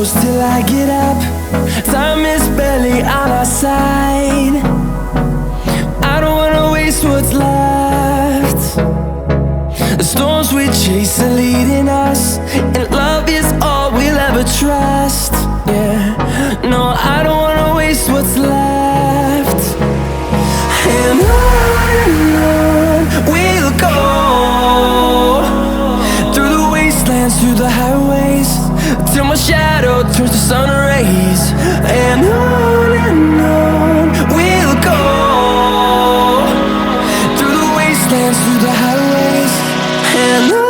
close till I get up. Time is barely on our side. I don't wanna waste what's left. The storms we chase are leading us, and love is all we'll ever trust. Yeah, no, I don't wanna waste what's left. And on we'll go, through the wastelands, through the highways, till my shadow turns to sun rays. And on we'll go, through the wastelands, through the highways, and on.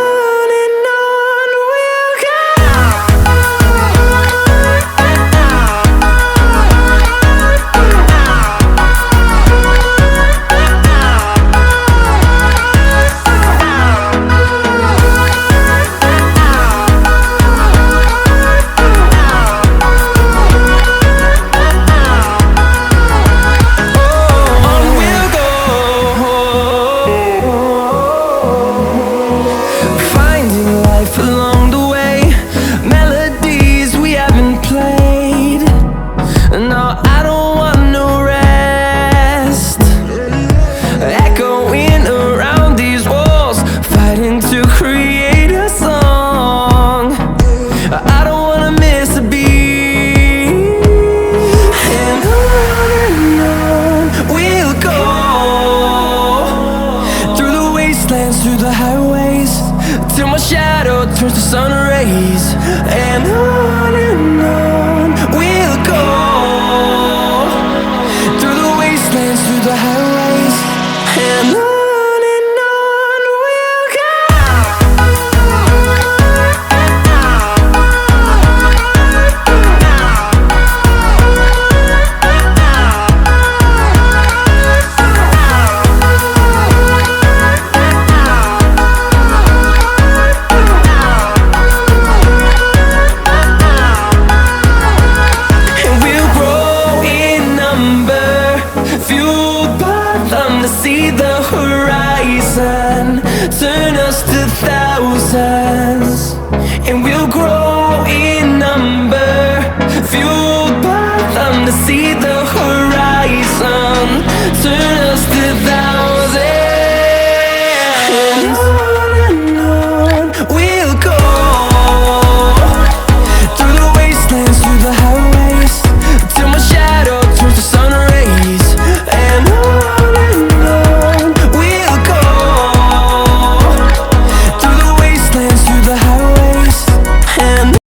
Along the way, melodies we haven't played. No, I don't want no rest. Echoing around these walls, fighting to create a song. I don't wanna miss a beat. And on we'll go, through the wastelands, through the highways, till my shadow turns to sun rays. And on we'll go, through the wastelands, through the highways, and on. See the horizon turn us to thousands, and we'll grow in number, fueled by them to see the horizon turn